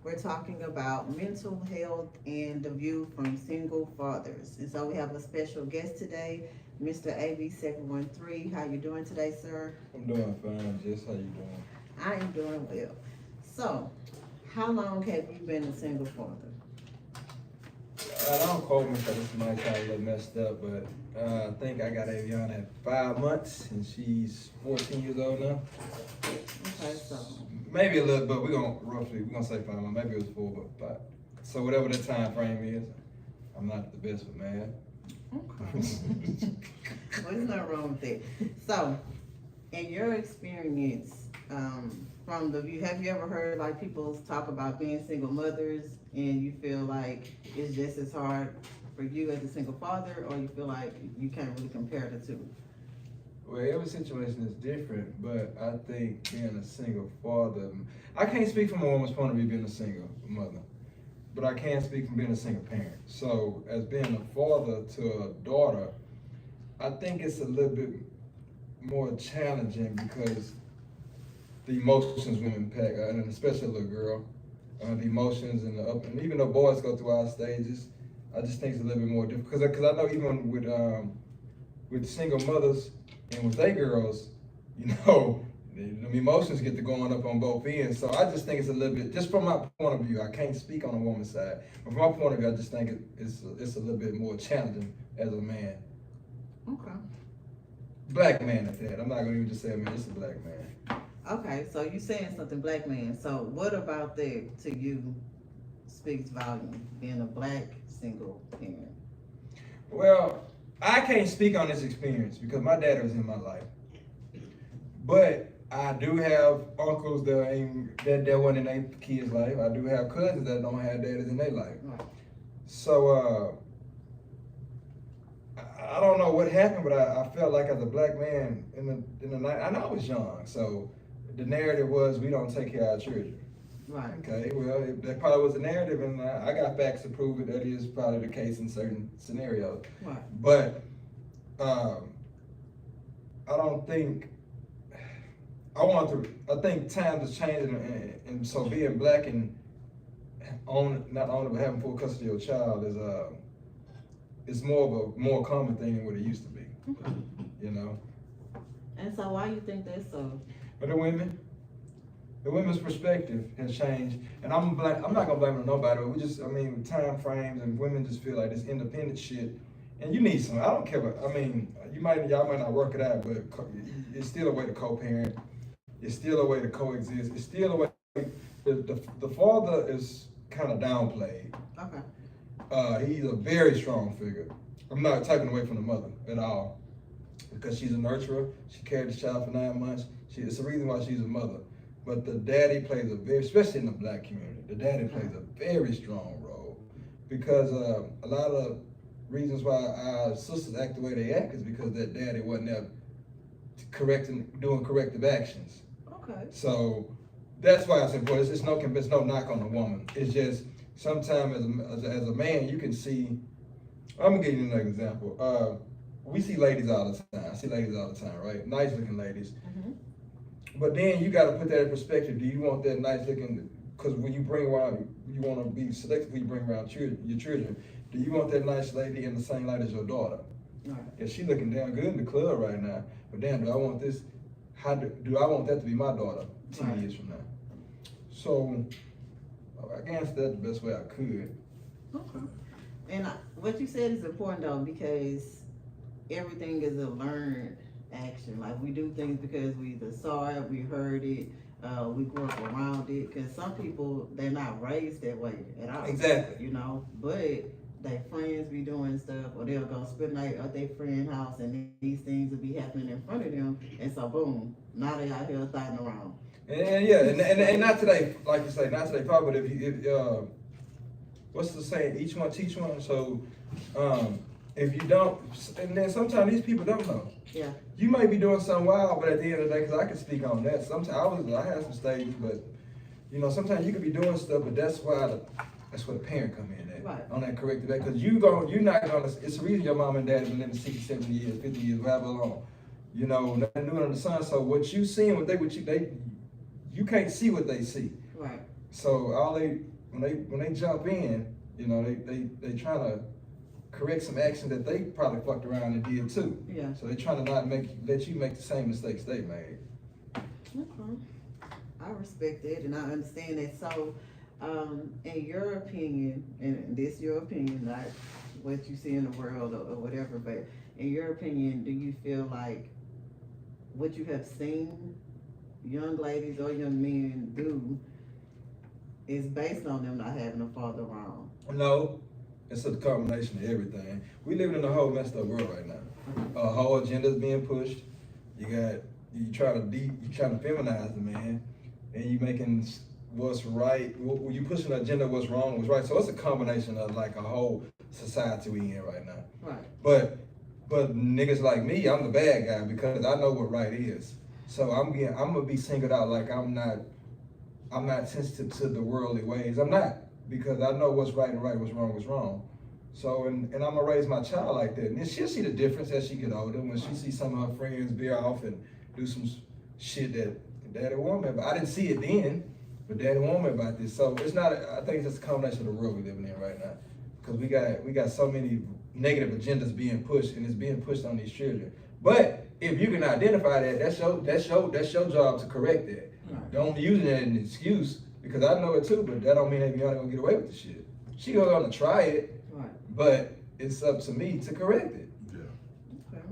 We're talking about mental health and the view from single fathers. And so we have a special guest today, Mr. AV713. How you doing today, sir? I'm doing fine, Jess. How you doing? I am doing well. So, how long have you been a single father? I don't quote me because this might sound a little messed up, but I think I got Aviana at 5 months, and she's 14 years old now. Okay, so. Maybe a little, but we're gonna say 5 months. Maybe it was 4, but 5. So whatever the time frame is, I'm not the best with math. Okay. Well, there's nothing wrong with that. So, in your experience, from the view, have you ever heard like people talk about being single mothers and you feel like it's just as hard for you as a single father, or you feel like you can't really compare the two? Well, every situation is different, but I think being a single father, I can't speak from a woman's point of view being a single mother, but I can speak from being a single parent. So as being a father to a daughter, I think it's a little bit more challenging because the emotions will impact, and especially a little girl, the emotions and the up, and even though boys go through our stages, I just think it's a little bit more difficult. Because I know even with single mothers and with they girls, you know, the emotions get to going up on both ends. So I just think it's a little bit, just from my point of view, I can't speak on the woman's side, but from my point of view, I just think it's a little bit more challenging as a man. Okay. Black man at that. I'm not gonna even just say a man, it's a black man. Okay, so you saying something black man. So what about that to you speaks volume, being a black single parent? Well, I can't speak on this experience because my dad was in my life. But I do have uncles that weren't in their kids' life. I do have cousins that don't have daddies in their life. Right. So I don't know what happened, but I felt like as a black man in the night, I know I was young, so the narrative was we don't take care of our children. Right. Okay, well, that probably was the narrative, and I got facts to prove it. That is probably the case in certain scenarios. Right. But I don't think, I think times is changing, and so being black and not owning but having full custody of a child is more common thing than what it used to be. You know. And so why you think that's so? But the women's perspective has changed, and I'm not gonna blame it on nobody. But with time frames and women just feel like this independent shit, and you need some. I don't care. Y'all might not work it out, but it's still a way to co-parent. It's still a way to coexist. It's still a way. The father is kind of downplayed. Okay. He's a very strong figure. I'm not taking away from the mother at all, because she's a nurturer. She carried the child for 9 months. It's the reason why she's a mother. But the daddy plays especially in the black community, the daddy plays a very strong role, because a lot of reasons why our sisters act the way they act is because that daddy wasn't there doing corrective actions. Okay. So that's why I said, boy, it's no knock on the woman. It's just sometimes as a man, you can see. I'm gonna give you another example. We see ladies all the time. I see ladies all the time, right? Nice looking ladies. Mm-hmm. But then you got to put that in perspective. Do you want that nice looking? Because when you bring around, you want to be selective when you bring around your children. Do you want that nice lady in the same light as your daughter? Right. If she looking damn good in the club right now, but damn, do I want this? Do I want that to be my daughter 10 years from now? So I answered that the best way I could. Okay. And what you said is important though, because everything is a learned action. Like we do things because we either saw it, we heard it, we grew up around it. Because some people, they're not raised that way at all. Exactly. You know, but their friends be doing stuff, or they'll go spend the night at their friend's house, and these things will be happening in front of them, and so boom, now they out here thotting around. And not today, like you say, not today. Probably, but if what's the saying? Each one teach one. So if you don't, and then sometimes these people don't know. Yeah. You might be doing something wild, but at the end of the day, because I can speak on that. Sometimes I had some stages, but you know, sometimes you could be doing stuff, but that's where the parent come in at, right, on that corrective act. Because you're not gonna. It's the reason your mom and dad have been living 60, 70 years, 50 years, however long. You know, nothing new under the sun. So what you seeing, you can't see what they see. Right. So when they jump in, you know, they trying to correct some action that they probably fucked around and did too. Yeah. So they trying to not let you make the same mistakes they made. Okay. I respect it and I understand that. So, in your opinion, and this your opinion, not what you see in the world or whatever, but in your opinion, do you feel like what you have seen young ladies or young men do is based on them not having a father around? No, it's a combination of everything. We living in a whole messed up world right now. A whole agenda's being pushed. You trying to feminize the man, and you making what's right. You pushing the agenda, what's wrong, what's right. So it's a combination of like a whole society we in right now. Right. But niggas like me, I'm the bad guy because I know what right is. So I'm gonna be singled out like I'm not sensitive to the worldly ways. I'm not, because I know what's right and right, what's wrong. So and I'm gonna raise my child like that. And then she'll see the difference as she get older when she sees some of her friends veer off and do some shit that daddy warned me about. I didn't see it then, but daddy warned me about this. So it's not. I think it's just a combination of the world we're living in right now, because we got so many negative agendas being pushed, and it's being pushed on these children. But if you can identify that, that's your job to correct that. Right. Don't use it as an excuse, because I know it too, but that don't mean that you're not gonna get away with the shit. She gonna try it, Right. but it's up to me to correct it. Yeah. Okay.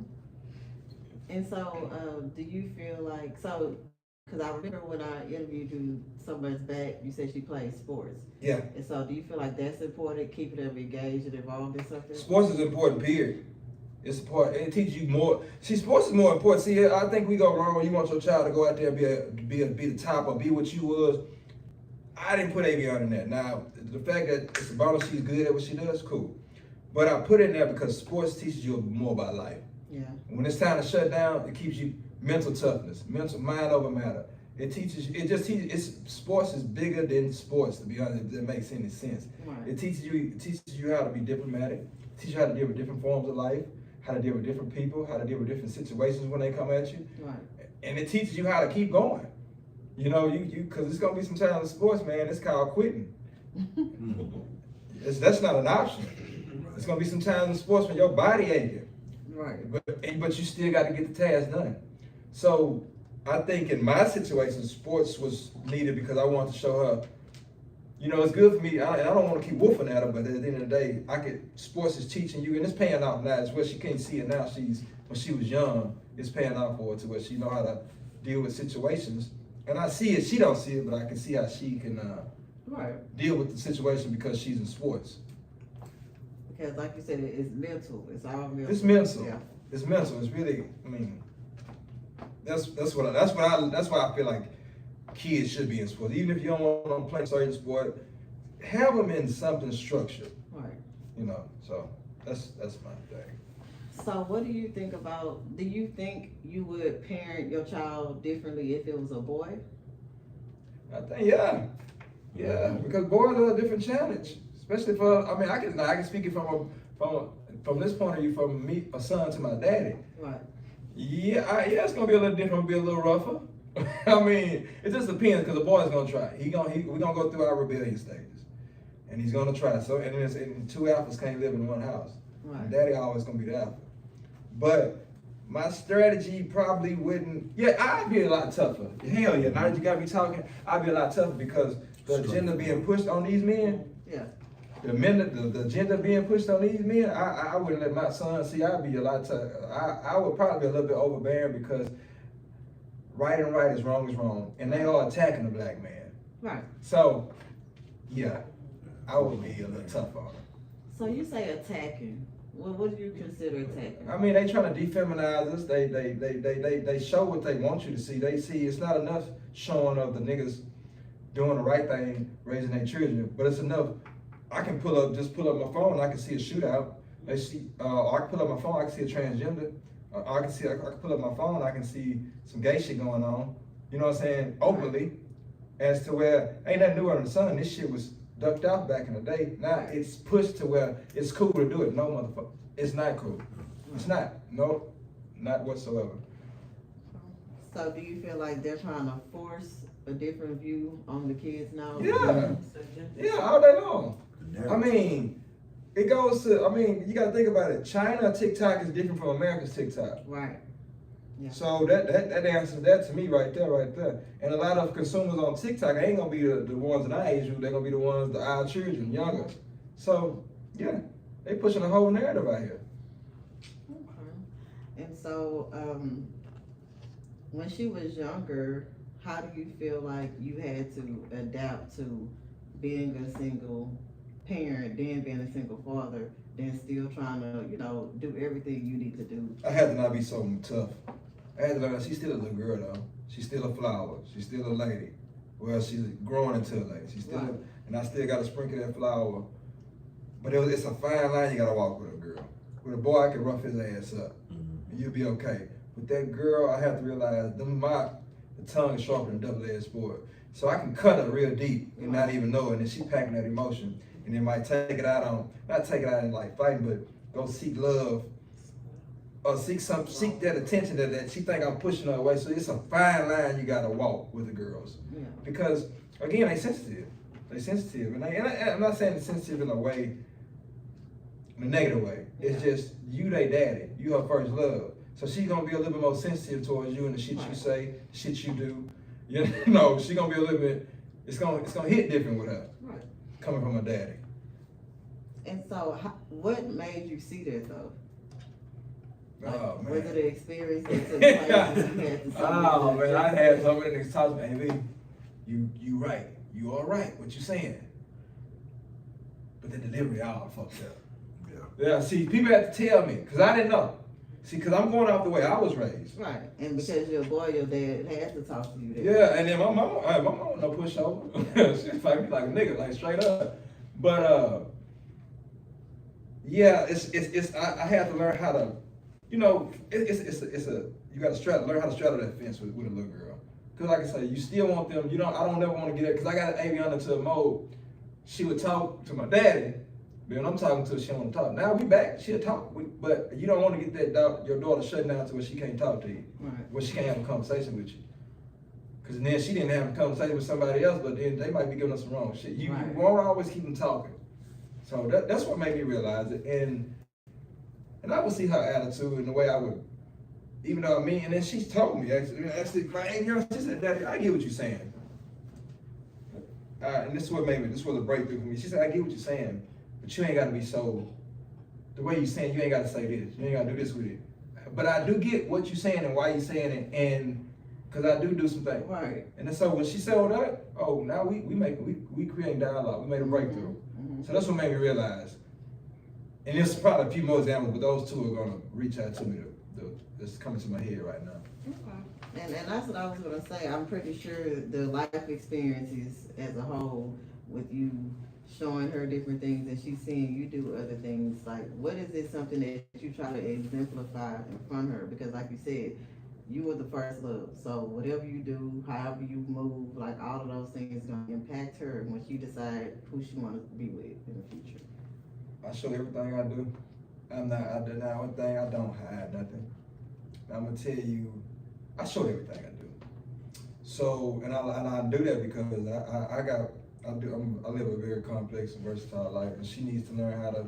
And so, do you feel like, so, because I remember when I interviewed you some months back, you said she plays sports. Yeah. And so, do you feel like that's important, keeping them engaged and involved in something? Sports is important, period. It's important. It teaches you more. See, sports is more important. See, I think we go wrong when you want your child to go out there and be the top or be what you was. I didn't put AV in that. Now, the fact that it's a bonus, she's good at what she does, cool. But I put it in there because sports teaches you more about life. Yeah. When it's time to shut down, it keeps you mental toughness, mental mind over matter. It just teaches. Sports is bigger than sports, to be honest, if that makes any sense. Right. It teaches you how to be diplomatic. It teaches you how to deal with different forms of life, how to deal with different people, how to deal with different situations when they come at you. Right. And it teaches you how to keep going. You know, because it's gonna be some times in sports, man. It's called quitting. That's not an option. It's gonna be some times in sports when your body aching. Right. But you still got to get the task done. So I think in my situation, sports was needed because I wanted to show her, you know, it's good for me. And I don't want to keep woofing at her, but at the end of the day, sports is teaching you, and it's paying off now. It's where she can't see it now. When she was young, it's paying off for her to where she know how to deal with situations. And I see it. She don't see it, but I can see how she can right. deal with the situation because she's in sports. Because, like you said, it's mental. It's all mental. It's mental. Yeah. It's mental. It's really. I mean, that's why I feel like kids should be in sports. Even if you don't want them to play a certain sport, have them in something structured. Right. You know. So that's my thing. So what do you think about, do you think you would parent your child differently if it was a boy? I think yeah, because boys are a different challenge, especially for. I mean, I can speak it from this point of view, from me, a son to my daddy. Right. Yeah, it's gonna be a little different, be a little rougher. I mean, it just depends because the boy's gonna try. We're gonna go through our rebellion stages, and he's gonna try. So and two alphas can't live in one house. Right. Daddy always gonna be the alpha. But my strategy probably wouldn't. Yeah, I'd be a lot tougher. Hell yeah! Now that you got me talking, I'd be a lot tougher because the agenda being pushed on these men. Yeah. The agenda being pushed on these men, I wouldn't let my son see. I'd be a lot tougher. I would probably be a little bit overbearing because right and right is wrong, and they are attacking the black man. Right. So, yeah, I would be a little tough on him. So you say attacking. Well, what do you consider attacking? I mean, they trying to defeminize us. They show what they want you to see. They see it's not enough showing of the niggas doing the right thing, raising their children, but it's enough. I can pull up my phone, I can see a shootout. They see, I can pull up my phone, I can see a transgender. I can pull up my phone, I can see some gay shit going on. You know what I'm saying? Openly, as to where ain't nothing new under the sun. This shit was ducked out back in the day. Now it's pushed to where it's cool to do it. No motherfucker, it's not cool. It's not. No, not whatsoever. So do you feel like they're trying to force a different view on the kids now? Yeah, all day long. I mean, it goes to, I mean, you gotta think about it. China TikTok is different from America's TikTok. Right. Yeah. So that answers that to me right there. And a lot of consumers on TikTok ain't gonna be the ones in our age group, they're gonna be the ones, our children, younger. So, yeah, they pushing a whole narrative out here. Okay. And so, when she was younger, how do you feel like you had to adapt to being a single parent, then being a single father, then still trying to, you know, do everything you need to do? I had to not be so tough. I had to learn she's still a little girl though. She's still a flower. She's still a lady. Well, she's growing into a lady. She's still, right. And I still got to sprinkle that flower. But it's a fine line you got to walk with a girl. With a boy, I can rough his ass up. And you'll be okay. With that girl, I have to realize the tongue is sharper than double-edged sword. So I can cut her real deep and not even know it. And then she packing that emotion. And then might take it out on, not take it out in like fighting, but go seek love. Or seek that attention that she think I'm pushing her away. So it's a fine line you gotta walk with the girls. Yeah. Because again, they sensitive. They sensitive. And I'm not saying they're sensitive in a way, in a negative way. It's just you they daddy. You her first love. So she's gonna be a little bit more sensitive towards you and the shit you say, the shit you do. You know, she's gonna be a little bit, it's gonna hit different with her. Right. Coming from her daddy. And so, what made you see that though? Like, oh man. Was it an experience that took place that you had to see? Oh man, I had so many niggas talk to me, hey, you right. You all right, what you saying. But the delivery all fucked up. Yeah, see, people had to tell me, because I didn't know. See, because I'm going off the way I was raised. Right, and because you're a boy, your dad had to talk to you. Yeah, and then my mama no pushover. She fight me like a nigga, like straight up. But yeah, I had to learn how to, you know, you gotta learn how to straddle that fence with a little girl. Cause like I say, you still want them. I don't never want to get it. Cause I got Aviana to a mode. She would talk to my daddy, but when I'm talking to her, she don't want to talk. Now we back. She'll talk, but you don't want to get your daughter shut down to where she can't talk to you, right. Where she can't have a conversation with you. Cause then she didn't have a conversation with somebody else, but then they might be giving us some wrong shit. You won't always keep them talking. So that's what made me realize it, and I would see her attitude and the way I would, even though I mean, and then she told me actually, she said, "Daddy, I get what you're saying." And this was a breakthrough for me. She said, "I get what you're saying, but you ain't got to be so. The way you're saying, you ain't got to say this. You ain't got to do this with it. But I do get what you're saying and why you're saying it, and because I do some things." Right. And then so when she said all that, now we create dialogue. We made a breakthrough. Mm-hmm. So that's what made me realize. And there's probably a few more examples, but those two are gonna reach out to me. That's coming to my head right now. Okay. And that's what I was gonna say. I'm pretty sure the life experiences as a whole, with you showing her different things and she's seeing you do other things. Like, what is it something that you try to exemplify from her? Because, like you said, you were the first love. So whatever you do, however you move, like all of those things gonna impact her when she decides who she wants to be with in the future. I show everything I do. I deny one thing, I don't hide nothing. I'm gonna tell you, I show everything I do. So, and I do that because I live a very complex and versatile life, and she needs to learn how to,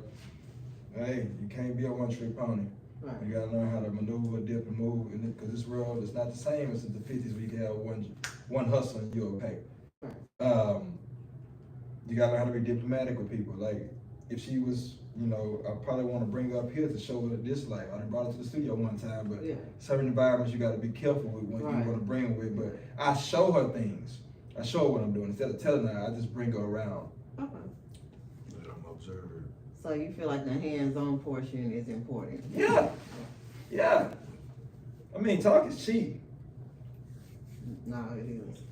hey, you can't be a one-trick pony. Right. You gotta learn how to maneuver, dip, and move, because this world is not the same as in the 50s where you can have one hustle and you're okay. Right. You gotta learn how to be diplomatic with people. Like, if she was, I probably want to bring her up here to show her this life. I done brought her to the studio one time, but certain environments you got to be careful with when you want to bring her with. But I show her things. I show her what I'm doing. Instead of telling her, I just bring her around. Okay. Let them observe her. So you feel like the hands-on portion is important? Yeah. Yeah. I mean, talk is cheap. No, it is.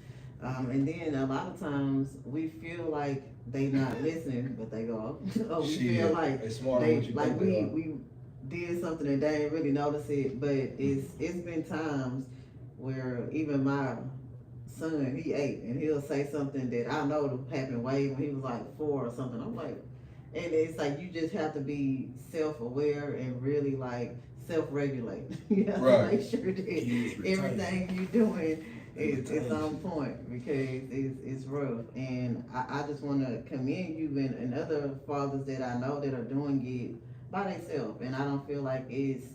And then a lot of times we feel like they not listening, but they go, we feel like we did something and they didn't really notice it. But it's been times where even my son, he 8, and he'll say something that I know happened way when he was like 4 or something. I'm like, and it's like you just have to be self-aware and really like self-regulate. You have to make sure that everything you're doing it's on point because it's rough. And I just wanna commend you and other fathers that I know that are doing it by themselves. And I don't feel like it's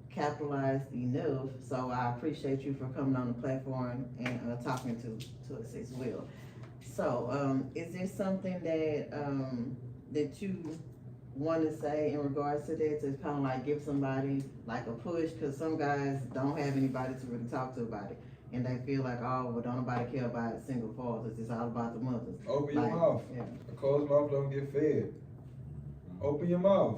capitalized enough. So I appreciate you for coming on the platform and talking to us as well. So, is there something that you want to say in regards to that, to kind of like give somebody like a push? Because some guys don't have anybody to really talk to about it, and they feel like, oh, well, don't nobody care about single fathers. It's all about the mothers. Open Like, your mouth. yeah. A closed mouth don't get fed. Open your mouth.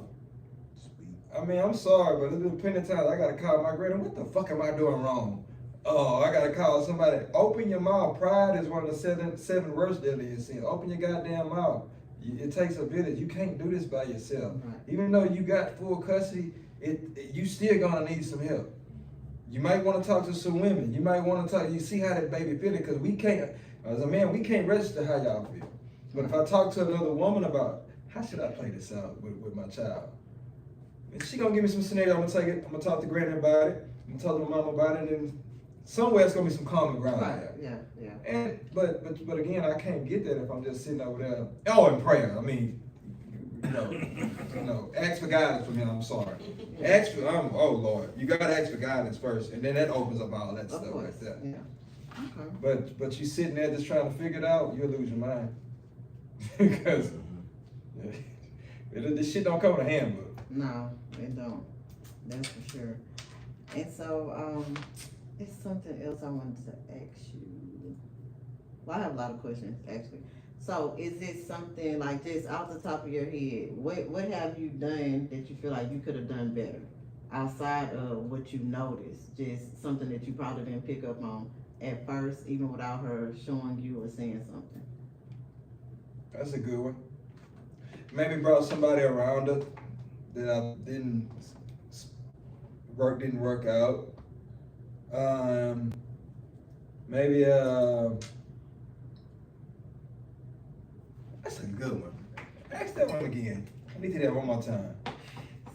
Speak. I mean, I'm sorry, but there's been plenty of times I gotta call my granny. What the fuck am I doing wrong? Oh, I gotta call somebody. Open your mouth. Pride is one of the seven worst deadly sins. Open your goddamn mouth. It takes a village. You can't do this by yourself. Right. Even though you got full custody, you still gonna need some help. You might want to talk to some women. You might want to talk. You see how that baby feeling, because we can't, as a man, we can't register how y'all feel. But if I talk to another woman about how should I play this out with my child, and she gonna give me some scenario, I'm gonna take it. I'm gonna talk to granny about it. I'm gonna talk to my mama about it, and somewhere it's gonna be some common ground there. Yeah. And but again, I can't get that if I'm just sitting over there. Oh, in prayer. I mean, you know, ask for guidance from him. I'm sorry. Ask for. Oh Lord, you gotta ask for guidance first, and then that opens up all that stuff right there. Yeah. Okay. But you sitting there just trying to figure it out, you'll lose your mind because this shit don't come in a handbook. No, it don't. That's for sure. And so, it's something else I wanted to ask you. Well, I have a lot of questions actually. So, is it something like just off the top of your head? What have you done that you feel like you could have done better outside of what you noticed? Just something that you probably didn't pick up on at first, even without her showing you or saying something. That's a good one. Maybe brought somebody around her that I didn't work out. Maybe that's a good one. Ask that one again. I need to hear that one more time.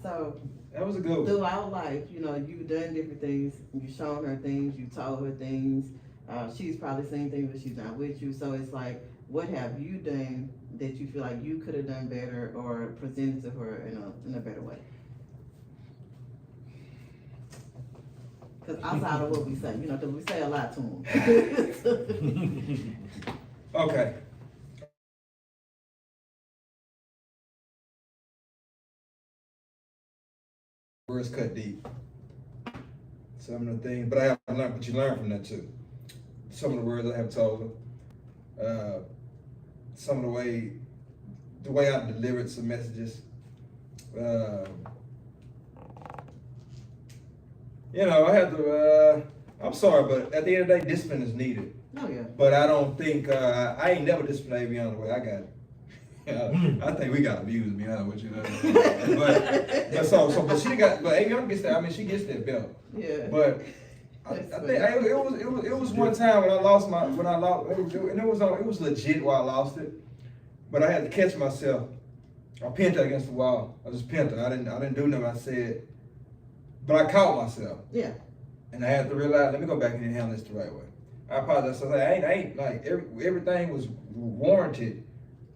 So, That was a good one. throughout life, you've done different things. You've shown her things. You told her things. She's probably seen things, but she's not with you. So it's like, what have you done that you feel like you could have done better or presented to her in a better way? Because outside of what we say, because we say a lot to them. Okay. Words cut deep. Some of the things, but I have learned, but you learn from that too. Some of the words I have told her, some of the way I delivered some messages. I had to, I'm sorry, but at the end of the day, discipline is needed. Oh, yeah. But I don't think, I ain't never disciplined beyond the way I got it. I think we got abused, to be honest with you. But she got, but Avion gets that, she gets that belt. Yeah. But I think it was one time when I lost, and it was legit why I lost it. But I had to catch myself. I pinned her against the wall. I just pinned her. I didn't do nothing I said. But I caught myself. Yeah. And I had to realize, let me go back and handle this the right way. I apologize. So I ain't like everything was warranted,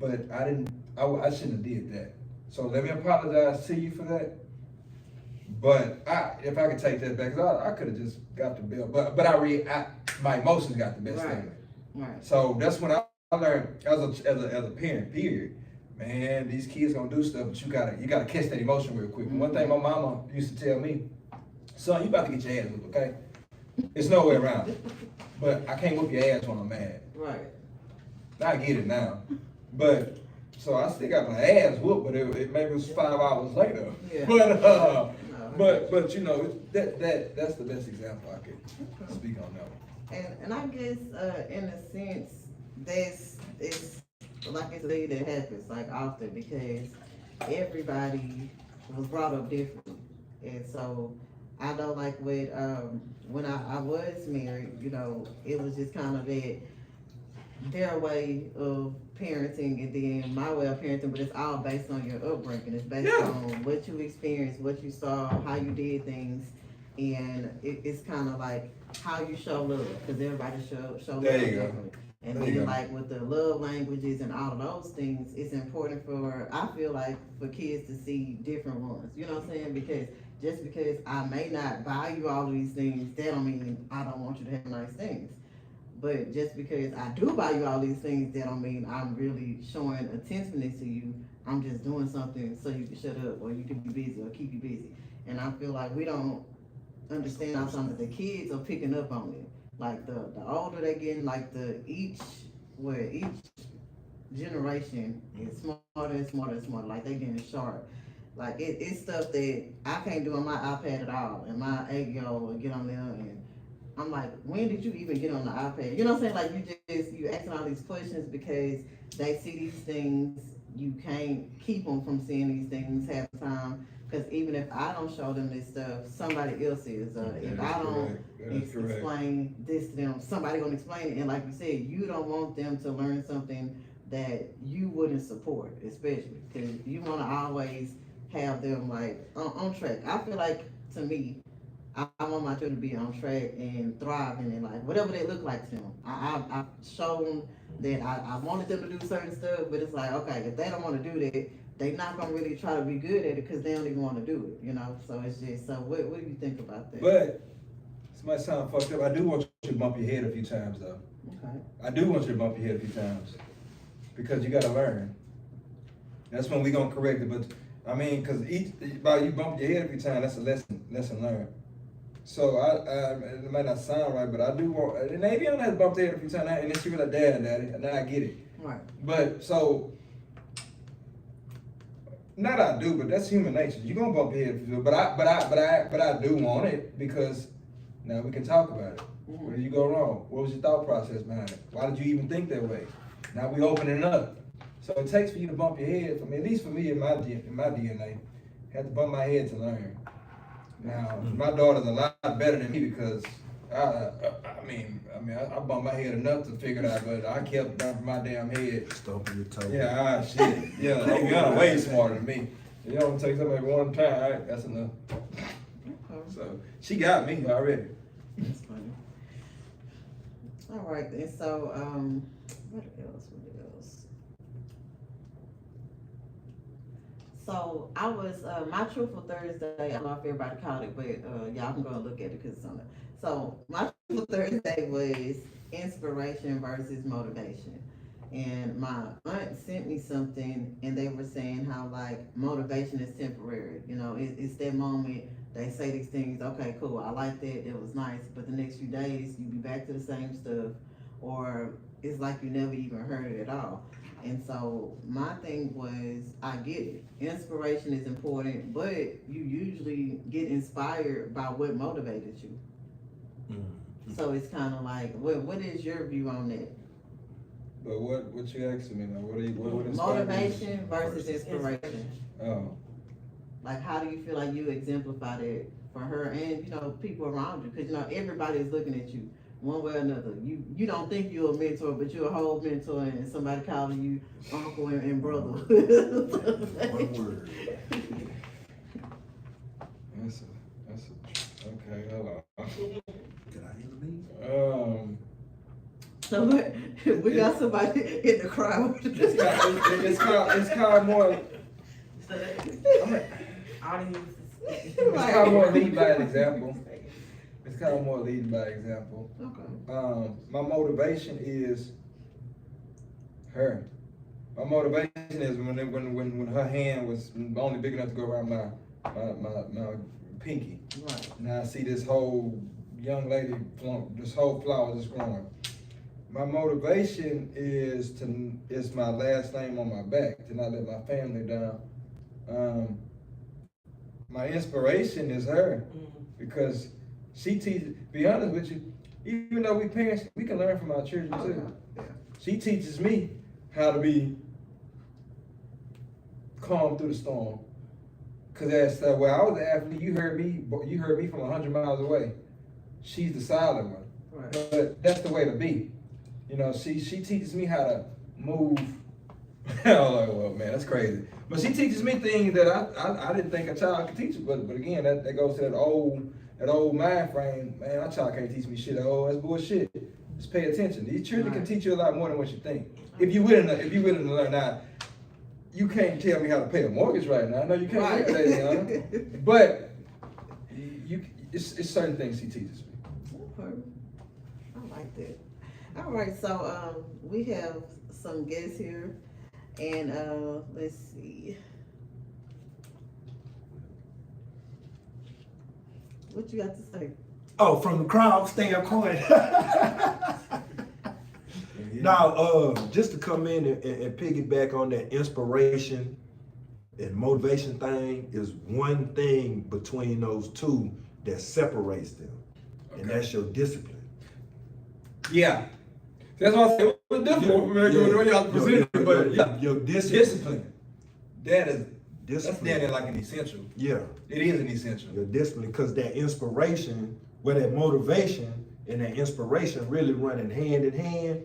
but I shouldn't have did that. So let me apologize to you for that. But if I could take that back, 'cause I could have just got the bill. But my emotions got the best thing. Right. So that's when I learned as a parent, period. Man, these kids gonna do stuff, but you gotta catch that emotion real quick. One thing my mama used to tell me, son, you about to get your ass whooped, okay? It's no way around it. But I can't whoop your ass when I'm mad. Right. I get it now. But so I still got my ass whooped, but it maybe was 5 hours later. Yeah. But that's the best example I could speak on that one. And I guess in a sense, it's like it's a that happens like often because everybody was brought up differently, and so I know like when I was married, it was just kind of their way of parenting and then my way of parenting, but it's all based on your upbringing. It's based on what you experienced, what you saw, how you did things. And it's kind of like how you show love, because everybody show love There you go. differently. And There you then go. like with the love languages and all of those things, it's important for, I feel like, for kids to see different ones. You know what I'm saying? Because just because I may not buy you all of these things, that don't mean I don't want you to have nice things. But just because I do buy you all these things, that don't mean I'm really showing attentiveness to you. I'm just doing something so you can shut up, or you can be busy, or keep you busy. And I feel like we don't understand how some of the kids are picking up on it. Like the older they getting, like each generation is smarter and smarter and smarter. Like they getting sharp. Like it's stuff that I can't do on my iPad at all. And my 8-year-old will get on there, and I'm like, when did you even get on the iPad? You know what I'm saying? Like you asking all these questions because they see these things. You can't keep them from seeing these things half the time. Because even if I don't show them this stuff, somebody else is. If I don't explain this to them, somebody gonna explain it. And like you said, you don't want them to learn something that you wouldn't support, especially because you want to always have them like on track. I feel like, to me, I want my children to be on track and thriving in life, whatever they look like to them. I've shown that I wanted them to do certain stuff, but it's like, okay, if they don't want to do that, they're not gonna really try to be good at it because they don't even want to do it, you know. So it's just, so what do you think about that? But this might sound fucked up. I do want you to bump your head a few times though. Okay. I do want you to bump your head a few times because you gotta learn. That's when we gonna correct it. But I mean, cause by you bump your head a few times, that's a lesson learned. So it might not sound right, but I do want, and maybe I don't have to bump their head a few times, and then she was like, daddy, and then I get it. Right. But so, not I do, but that's human nature. You're gonna bump your head, but I do want it because now we can talk about it. Mm-hmm. Where did you go wrong? What was your thought process behind it? Why did you even think that way? Now we opening it up. So it takes for you to bump your head. I mean, at least for me in my DNA, I had to bump my head to learn. Now my daughter's a lot better than me because I bumped my head enough to figure it out, but I kept bumping my damn head. Stomping your toe. Yeah, shit. Yeah, they got way smarter than me. You know, take somebody one time, all right, that's enough. Okay. So she got me already. That's funny. All right, and so what else? So I was my Truthful Thursday. I don't know if everybody caught it, but y'all can go and look at it because it's on there. So my Truthful Thursday was inspiration versus motivation. And my aunt sent me something, and they were saying how like motivation is temporary. You know, it's that moment they say these things. Okay, cool. I like that. It was nice. But the next few days, you be back to the same stuff, or it's like you never even heard it at all. And so my thing was, I get it. Inspiration is important, but you usually get inspired by what motivated you. Mm-hmm. So it's kind of like, what is your view on that? But what you asking me now? What inspired me? Motivation versus inspiration. Oh. Like, how do you feel like you exemplified it for her and, you know, people around you? Because, you know, everybody is looking at you one way or another. You don't think you're a mentor, but you're a whole mentor, and somebody calling you uncle and brother. One word. That's okay, hold on. Can I handle these? So we got somebody in the crowd. It's called more. It's called more lead by example. It's kind of more lead by example. Okay. My motivation is her. My motivation is when her hand was only big enough to go around my pinky. Right. Now I see this whole young lady, this whole flower just growing. My motivation is my last name on my back, to not let my family down. My inspiration is her, because she teaches, be honest with you, even though we parents, we can learn from our children too. Yeah. She teaches me how to be calm through the storm. Cause that's when I was an athlete, you heard me from 100 miles away. She's the silent one. Right. But that's the way to be. You know, she teaches me how to move. Well, man, that's crazy. But she teaches me things that I didn't think a child could teach. But again, that goes to that old mind frame, man, my child can't teach me shit. Oh, that's bullshit. Just pay attention. These children can teach you a lot more than what you think. If you're willing to learn. Now, you can't tell me how to pay a mortgage right now. No, you can't do that, Yana. But it's certain things he teaches me. Okay. I like that. All right, so we have some guests here, and let's see. What you got to say? Oh, from the crowd standpoint. Now, just to come in and piggyback on that inspiration and motivation thing is one thing between those two that separates them, and that's your discipline. Yeah. That's why I said it was difficult for me when y'all presented it, but yeah. Your Discipline. That's discipline. damn near like an essential. Yeah. It is an essential. Your discipline, because that inspiration, that motivation and that inspiration really running hand in hand,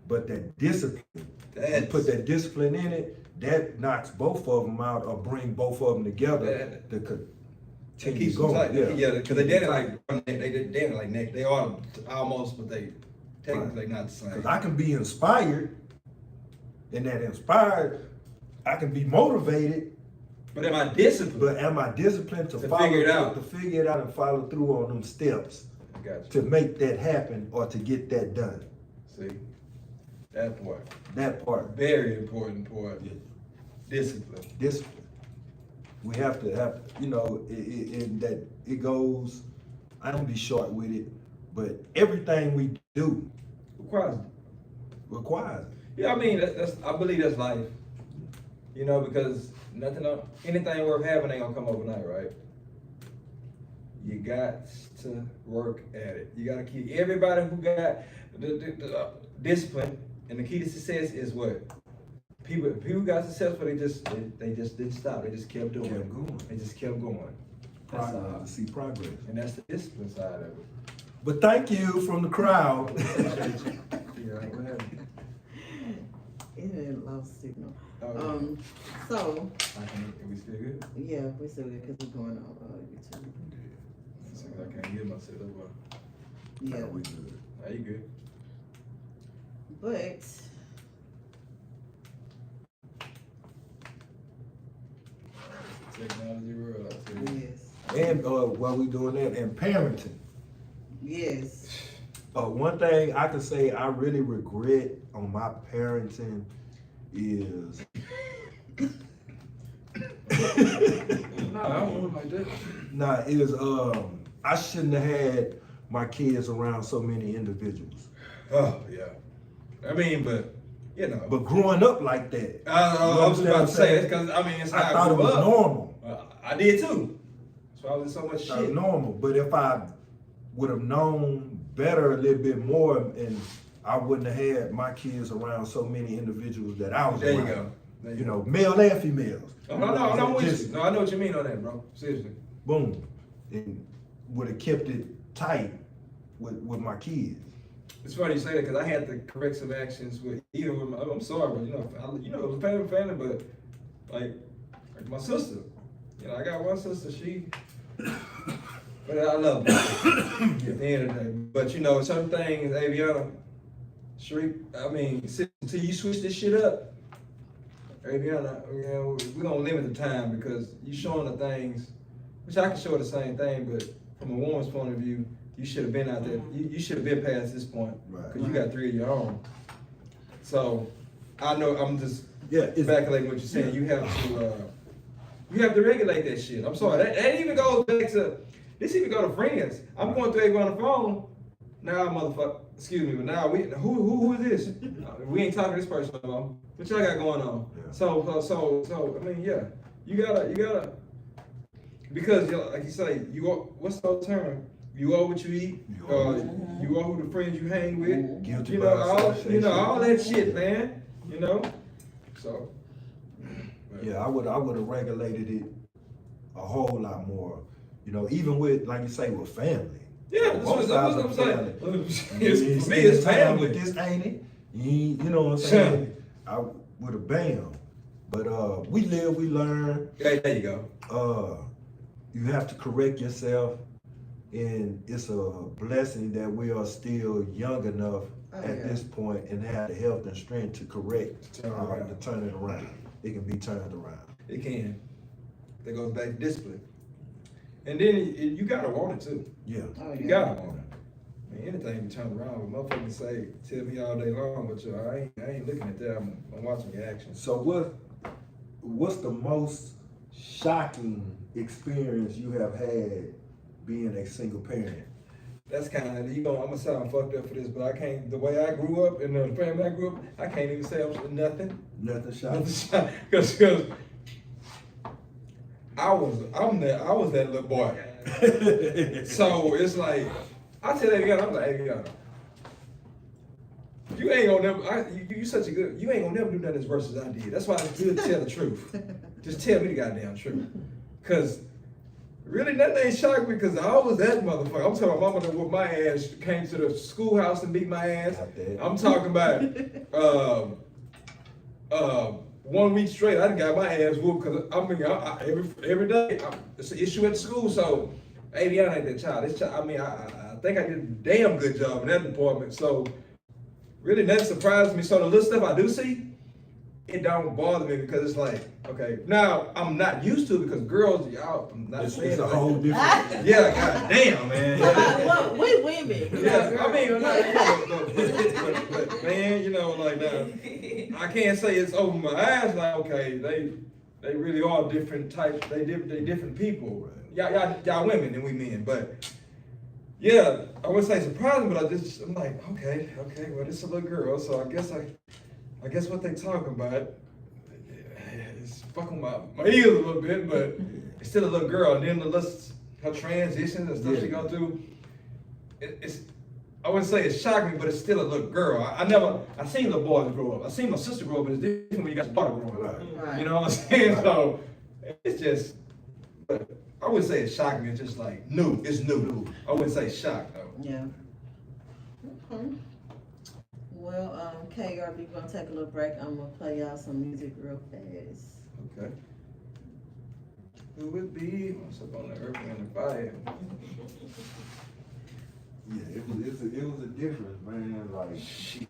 but that discipline, you put that discipline in it, that knocks both of them out or bring both of them together to continue going. Yeah, because they like neck. They are almost, but they technically not the same. Because I can be inspired, and that inspired, I can be motivated. But am I disciplined? But am I disciplined to figure it out? To figure it out and follow through on them steps to make that happen or to get that done? See, that part. That part. Very important part. Yeah. Discipline. Discipline. We have to have, it goes, I don't be short with it, but everything we do requires it. Yeah, I mean, I believe that's life. Because anything worth having ain't gonna come overnight, right? You got to work at it. You gotta keep everybody who got the discipline, and the key to success is what? People who got successful, they just didn't stop. They just kept doing it. They just kept going. To see progress. And that's the discipline side of it. But thank you from the crowd. It had lost signal. Okay. So. Are we still good? Yeah, we're still good because we're going on YouTube. So I can't get myself up. Yeah. We good. Are you good? But. Technology world, I tell you. Yes. And while we doing that, and parenting. Yes. One thing I can say I really regret on my parenting is No, I don't want like that. I shouldn't have had my kids around so many individuals. Oh yeah. I mean, but But growing up like that. I was about to say that because it's how I thought it was normal. I did too. That's why I was in so much shit. Normal, but if I would have known better a little bit more, and I wouldn't have had my kids around so many individuals that I was around. There you go. Male and females. No, I'm with you. No, I know what you mean on that, bro. Seriously. Boom. And would have kept it tight with my kids. It's funny you say that because I had to correct some actions with I'm sorry, but it was a family, but like my sister. I got one sister, but I love her at the end of the day. But certain things, Aviana, until you switch this shit up, Aviana, we're gonna limit the time because you showing the things, which I can show the same thing, but from a woman's point of view, you should have been out there. You should have been past this point because you got 3 of your own. So I know I'm just backlighting what you're saying. You have to regulate that shit. I'm sorry. That even goes back to this. Even go to friends. I'm going through everyone on the phone. Now, motherfucker. Excuse me, but now who is this? We ain't talking to this person no more. What y'all got going on? Yeah. So you gotta because like you say, what's the term? You are what you eat. You are who the friends you hang with. Guilty all that shit, man. So. Yeah, I would have regulated it a whole lot more. Even with, like you say, with family. Yeah, that's what I'm saying. For me, it's family. With this, ain't it? You know what I'm saying? I would have bam. But we live, we learn. Okay, there you go. You have to correct yourself. And it's a blessing that we are still young enough at this point and have the health and strength to correct, to turn it around. It can be turned around. It can. That goes back to discipline. And then you gotta want it too. Yeah. You gotta want it. I mean, anything can turn around. But motherfuckers say, tell me all day long, but I ain't looking at that. I'm watching your actions. So what's the most shocking experience you have had being a single parent? That's kind of, I'm gonna sound fucked up for this, but I can't, the way I grew up and the family I grew up, I can't even say nothing. Nothing shocking. Cause I was that little boy. So it's like, I tell Aviana, I'm like, Aviana, you ain't gonna never, you such a good, you ain't gonna never do nothing as worse as I did. That's why it's good to tell the truth. Just tell me the goddamn truth. Cause really nothing ain't shocked me because I was that motherfucker. I'm talking about mama that whooped my ass, came to the schoolhouse and beat my ass. I'm talking about 1 week straight, I done got my ass whooped because every day, it's an issue at the school, so Aviana ain't that child. I think I did a damn good job in that department, so really nothing surprised me. So the little stuff I do see, it don't bother me because it's like, okay, now I'm not used to it because girls, y'all, I'm not saying it's a whole different. Yeah, goddamn, man. Well, we women. Yeah, I mean, but man, like now, I can't say it's over my eyes. Like, okay, they really are different types. They different people. Y'all women than we men, but yeah, I wouldn't say surprising, but I'm like, okay, well, this is a little girl, so I guess what they talking about is fucking my ears a little bit, but it's still a little girl. And then her transitions and stuff she go through, I wouldn't say it's shocking, but it's still a little girl. I seen little boys grow up. I seen my sister grow up, but it's different when you got your daughter growing up. Right. You know what I'm saying? So it's just, but I wouldn't say it's shocking. It's just like new. It's new. I wouldn't say shocked though. Yeah. Okay. Well, KERB, we're gonna take a little break. I'm gonna play y'all some music real fast. Okay. Who would be what's up on the earth and the fire? Yeah, it was a difference, man. Like Shit.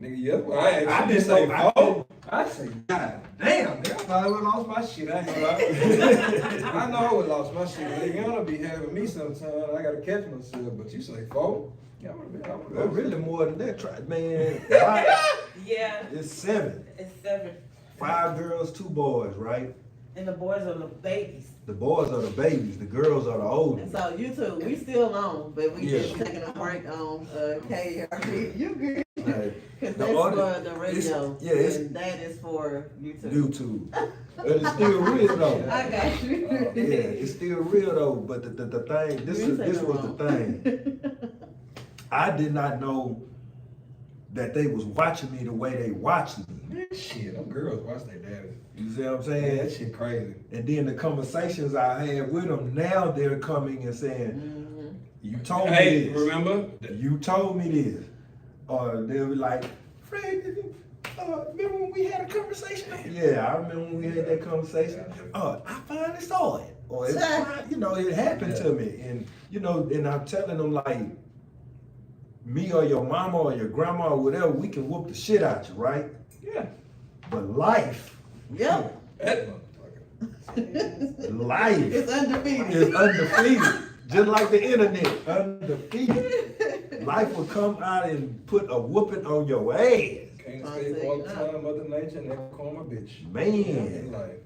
Nigga, yeah, well, I didn't say I say, God damn, nigga, I thought I would've lost my shit. I ain't gonna lie. I know I would've lost my shit. Nigga, gonna be having me sometime. I gotta catch myself, but you say 4? Yeah, well, really more than that, man. Yeah. It's 7. It's 7. 5 girls, 2 boys, right? And the boys are the babies. The boys are the babies, the girls are the And oldest. so you two, we still on, but we just Yeah. taking a break on KERB. You good? Like, Cause the that's audio- for the radio, it's- and that is for YouTube. YouTube. But it's still real though. I got you. Yeah, it's still real though. But the thing, this was the thing. I did not know that they was watching me the way they watched me. shit, them girls watch their daddy. You see what I'm Man, that saying? shit crazy. And then the conversations I had with them, now they're coming and saying, you told me Hey, this. remember? You told me this. Or they'll be like, Fred, remember when we had a conversation? Yeah, I remember when we had that conversation. I finally saw it. Or it's it happened to me. And and I'm telling them like, me or your mama or your grandma or whatever, we can whoop the shit out you, right? Yeah. But life, Yep. That motherfucker. life It's undefeated. is undefeated. Just like the internet, undefeated. Life will come out and put a whooping on your ass. Can't escape all the time, Mother Nature never call my bitch. Man, Like,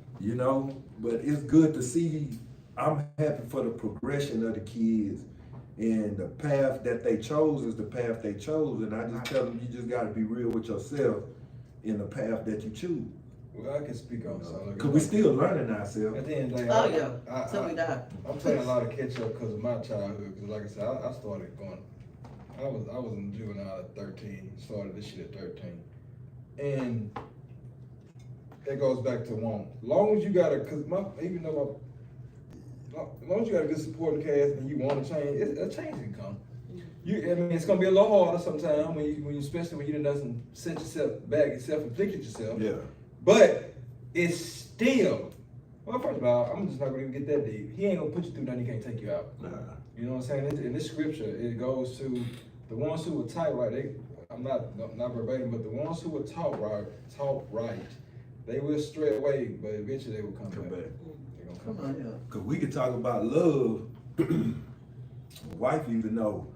but it's good to see. I'm happy for the progression of the kids, and the path that they chose is the path they chose. And I just tell them, you just got to be real with yourself in the path that you choose. well, I can speak on something. Cause we still learning ourselves. At the end of the day, Oh yeah. Till we die. I'm playing a lot of catch up because of my childhood. Because like I said, I started going. I was in juvenile at 13. Started this shit at 13, and that goes back to one. Long as you got as long as you got a good supporting cast and you want to change, a change can come. It's gonna be a little harder sometimes when you especially when you done set yourself back and self-inflicted yourself. Yeah. But it's still Well, first of all, I'm just not gonna even get that deep. He ain't gonna put you through nothing he can't take you out. Nah. You know what I'm saying? In this scripture, it goes to the ones who were taught right. I'm not verbatim, but the ones who were taught right, they will stray away, but eventually they will come back. They're gonna Come on here. Cause we could talk about love. My wife even know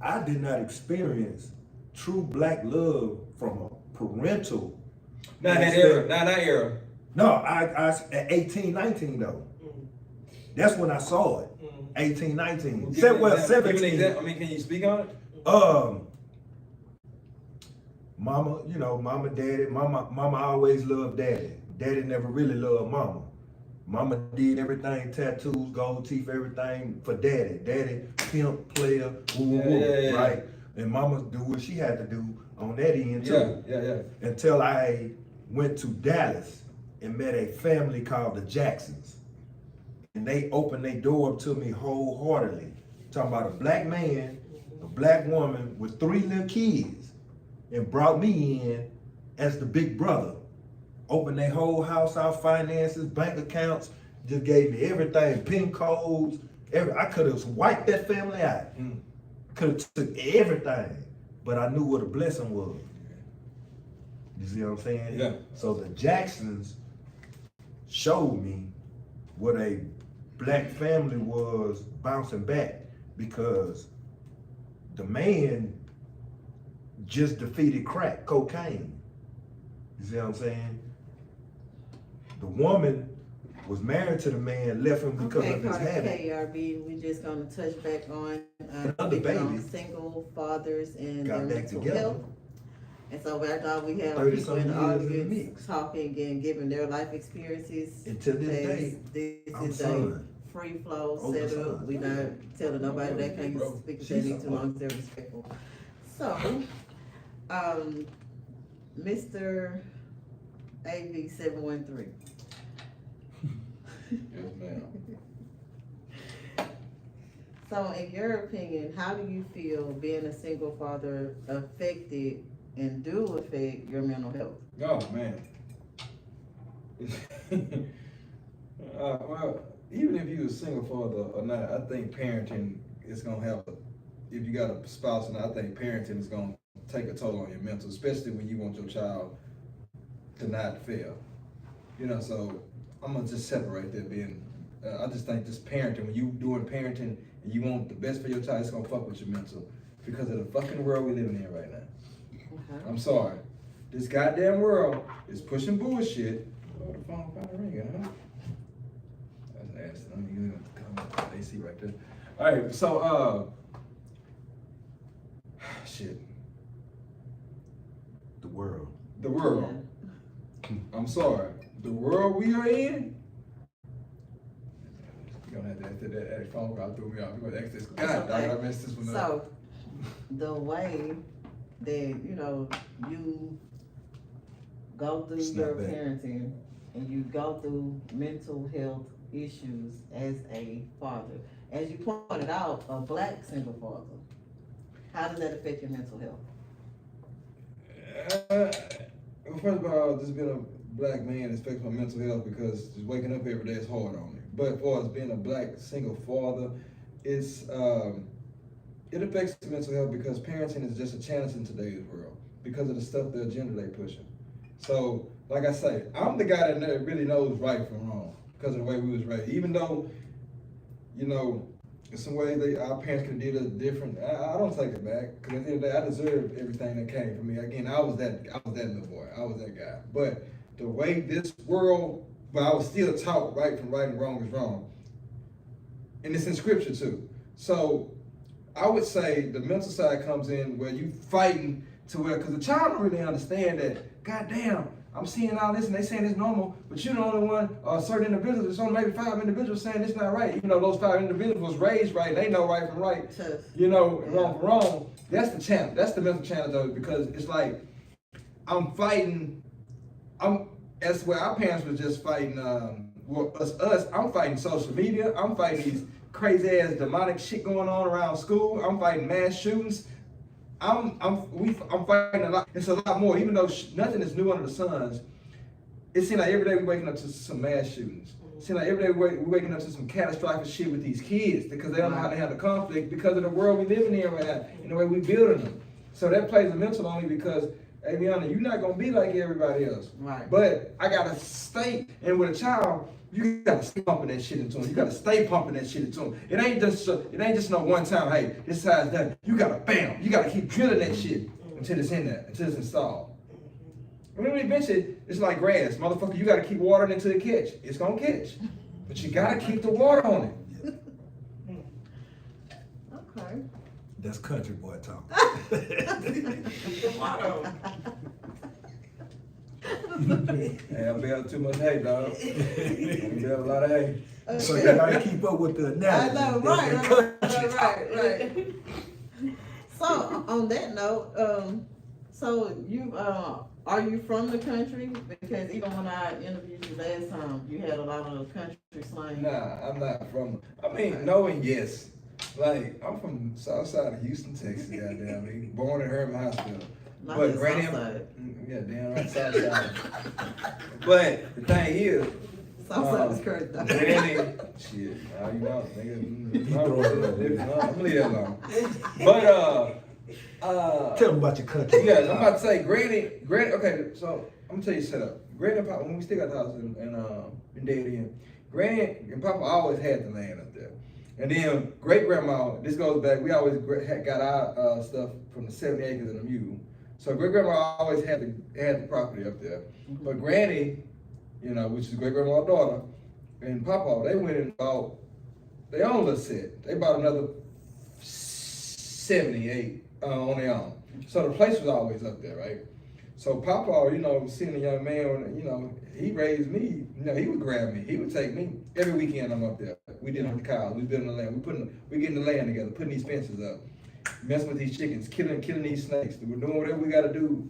I did not experience true black love from a parental. Not that era. Not that era. No, I at 18, 19 though. That's when I saw it. 18, 19. Give me an Well, example. Give me an 17. example. I mean, can you speak on it? Mama, you know, mama, daddy. Mama always loved daddy. Daddy never really loved mama. Mama did everything, tattoos, gold teeth, everything for daddy. Daddy, pimp, player, Yeah. right? And mama do what she had to do on that end too. Yeah. Until I went to Dallas and met a family called the Jacksons. And they opened their door up to me wholeheartedly. Talking about a black man, a black woman with 3 little kids, and brought me in as the big brother. Opened their whole house, our finances, bank accounts, just gave me everything, PIN codes. I could have wiped that family out. Could have took everything, but I knew what a blessing was. You see what I'm saying? Yeah. So the Jacksons showed me what a black family was bouncing back, because the man just defeated crack, cocaine. You see what I'm saying? The woman was married to the man, left him because Okay, of his part of habit. KERB, we just gonna touch back on, Another speaking on baby single fathers and got their back mental together. health. And so after all, we have 30 people in the something years in the audience mix. talking and giving their life experiences. And to this day, This I'm is a son. free flow Older setup. son. We not telling nobody they can't Bro, speak if she's they need to, a- long as they're respectful. So, Mr. AV713. Yes, ma'am. So in your opinion, how do you feel being a single father affected and do affect your mental health? Oh man. Well, even if you're a single father or not, I think parenting is gonna have if you got a spouse or not, I think parenting is gonna take a toll on your mental, especially when you want your child to not fail. You know, so I'm gonna just separate that being. I just think just parenting, when you doing parenting and you want the best for your child, it's gonna fuck with your mental because of the fucking world we're living in right now. Okay. I'm sorry. This goddamn world is pushing bullshit. Oh, the phone finally ringing, huh? That's nasty. I mean, you got the AC right there. All right, so shit. The world. The world. I'm sorry. The world we are in. You're gonna have to answer that phone call threw me off. You're gonna ask this. God, okay. dog, I messed this one up. So, the way that, you go through Snap your back. parenting and you go through mental health issues as a father, as you pointed out, a black single father, how does that affect your mental health? Well, first of all, just being a black man affects my mental health because just waking up every day is hard on me. But as far as being a black single father, it's it affects the mental health because parenting is just a challenge in today's world because of the stuff, the agenda they pushing. So, like I say, I'm the guy that really knows right from wrong because of the way we was raised. Even though, in some ways our parents could have did it different. I don't take it back because at the end of the day, I deserve everything that came from me. Again, I was that little boy. I was that guy. But the way this world, but I was still taught right from right and wrong is wrong. And it's in scripture too. So I would say the mental side comes in where you fighting to where, because the child don't really understand that, goddamn, I'm seeing all this and they saying it's normal, but you're the only one, certain individuals, there's only maybe 5 individuals saying it's not right. Even though those 5 individuals was raised right, they know right from right, Tough. wrong from wrong. That's the challenge. That's the mental challenge of it, because it's like, I'm fighting, that's where our parents were just fighting, us, I'm fighting social media, I'm fighting these crazy ass demonic shit going on around school, I'm fighting mass shootings. I'm fighting a lot. It's a lot more. Even though nothing is new under the sun, it seems like every day we're waking up to some mass shootings. seem like every day we're waking up to some catastrophic shit with these kids because they don't know how to handle conflict because of the world we living in right now and the way we building them. So that plays a mental on me because, Aviana, you're not gonna be like everybody else. Right. But I gotta stay, and with a child, you gotta stay pumping that shit into them. You gotta stay pumping that shit into them. It ain't just no one time, hey, this is how it's done. You gotta bam, you gotta keep drilling that shit until it's in there, until it's installed. I mean, eventually, it's like grass. Motherfucker, you gotta keep watering it until it catch. It's gonna catch. But you gotta keep the water on it. Okay. That's country boy talk. Hey, I bailed too much hay, dog. I bailed a lot of hay. So you gotta keep up with the I analogy. know, right. So on that note, so you are you from the country? Because even when I interviewed you last time, you had a lot of country slang. Nah, I'm not from. I mean, no and yes. Like, I'm from south side of Houston, Texas, goddamn. Me. Born in Herman Hospital. Not But the granny, south side. yeah, damn right, south side. But the thing is, South side is crazy. granny, shit, you know, nigga, throw it I'm gonna leave that alone. But, Tell them about your country. yeah, I'm about to say, granny, okay, so I'm gonna tell you set up. Granny and Papa, when we still got the house in Dead End, Granny and Papa always had the land up there. And then great grandma, this goes back, we always got our stuff from the 70 acres and a mule. So great grandma always had the property up there. But Granny, you know, which is great grandma's daughter, and Papa, they went and bought their own little set. They bought another 78 on their own. So the place was always up there, right? So Papa, you know, seeing a young man, you know, he raised me, you know, he would grab me. He would take me. Every weekend I'm up there. We did on the cows, we building the land, we getting the land together, putting these fences up, messing with these chickens, killing these snakes. We're doing whatever we gotta do.